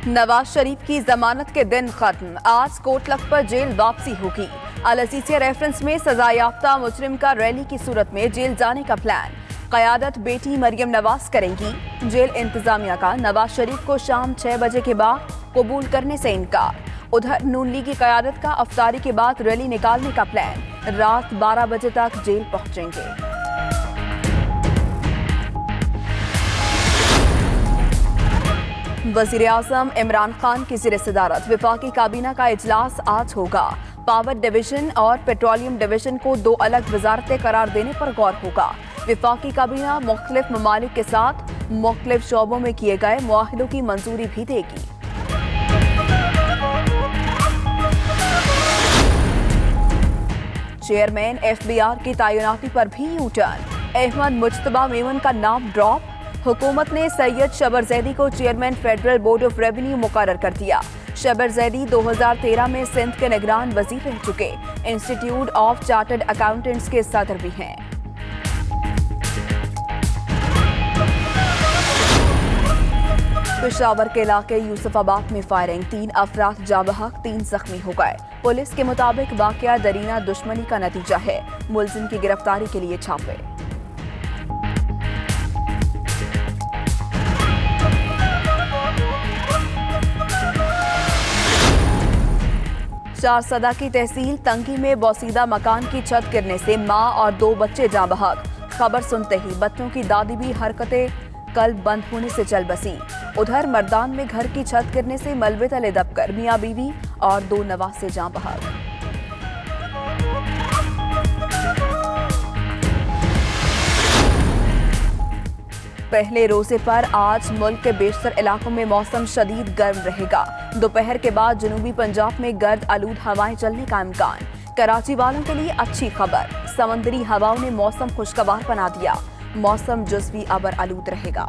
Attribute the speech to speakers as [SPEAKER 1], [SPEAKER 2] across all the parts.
[SPEAKER 1] नवाज शरीफ की जमानत के दिन खत्म, आज कोर्ट लखपत जेल वापसी होगी। अल अजीजिया रेफरेंस में सजायाफ्ता मुजरिम का रैली की सूरत में जेल जाने का प्लान, क़यादत बेटी मरियम नवाज करेंगी। जेल इंतजामिया का नवाज शरीफ को शाम 6 बजे के बाद कबूल करने से इनकार। उधर नून लीग की क़यादत का अफ्तारी के बाद रैली निकालने का प्लान, रात 12 बजे तक जेल पहुंचेंगे। वज़ीर-ए-आज़म इमरान खान की ज़ेर सदारत वफाकी काबीना का इजलास आज होगा। पावर डिवीजन और पेट्रोलियम डिवीजन को 2 अलग वजारतें करार देने पर गौर होगा। वफाकी काबीना मुख्तलिफ ममालिक के साथ मुख्तलिफ शोबों में किए गए मुआहिदों की मंजूरी भी देगी। चेयरमैन FBR की तैनाती पर भी यू टर्न, अहमद मुज्तबा मेमन का नाम ड्रॉप। हुकूमत ने सैयद शबर जैदी को chairman federal board of revenue मुकर्रर कर दिया। शबर जैदी 2013 में सिंध के निगरान वजीर रह चुके, इंस्टीट्यूट ऑफ चार्टर्ड अकाउंटेंट्स के सदर भी हैं। पेशावर के इलाके यूसुफाबाद में फायरिंग, 3 अफराद जाँ बहक, 3 जख्मी हो गए। पुलिस के मुताबिक वाकया दरीना दुश्मनी का नतीजा है। मुलजिम की गिरफ्तारी के लिए छापे। चारसदा की तहसील तंगी में बोसीदा मकान की छत गिरने से मां और 2 बच्चे जाँ बहक। खबर सुनते ही बच्चों की दादी भी हरकतें कल्ब बंद होने से चल बसी। उधर मर्दान में घर की छत गिरने से मलबे तले दबकर मियां बीवी और 2 नवासे जाँ बहक। पहले रोजे पर आज मुल्क के बेशतर इलाकों में मौसम शदीद गर्म रहेगा। दोपहर के बाद जनूबी पंजाब में गर्द आलूद हवाएं चलने का इम्कान। कराची वालों के लिए अच्छी खबर, समंदरी हवाओं ने मौसम खुशगवार बना दिया। मौसम जुज़वी अबर आलूद रहेगा।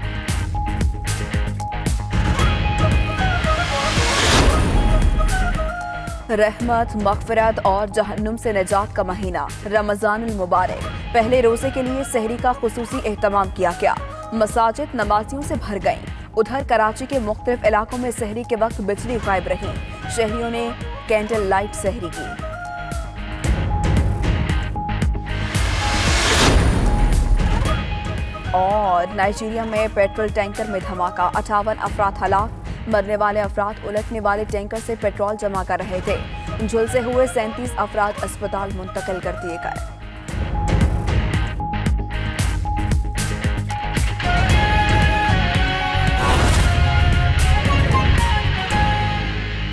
[SPEAKER 1] रहमत, मग़फ़िरत और जहन्नुम से निजात का महीना रमज़ानुल मुबारक। पहले रोजे के लिए सहरी का खुसूसी एहतमाम किया गया। मसाजिद नमाजियों से भर गईं। उधर कराची के मुख्तलिफ इलाकों में सहरी के वक्त बिजली गायब रही। शहरियों ने कैंडल लाइट सहरी की। और नाइजीरिया में पेट्रोल टैंकर में धमाका, 58 अफराद हलाक। मरने वाले अफराद उलटने वाले टैंकर से पेट्रोल जमा कर रहे थे। झुलसे हुए 37 अफराद अस्पताल मुंतकिल कर दिए गए।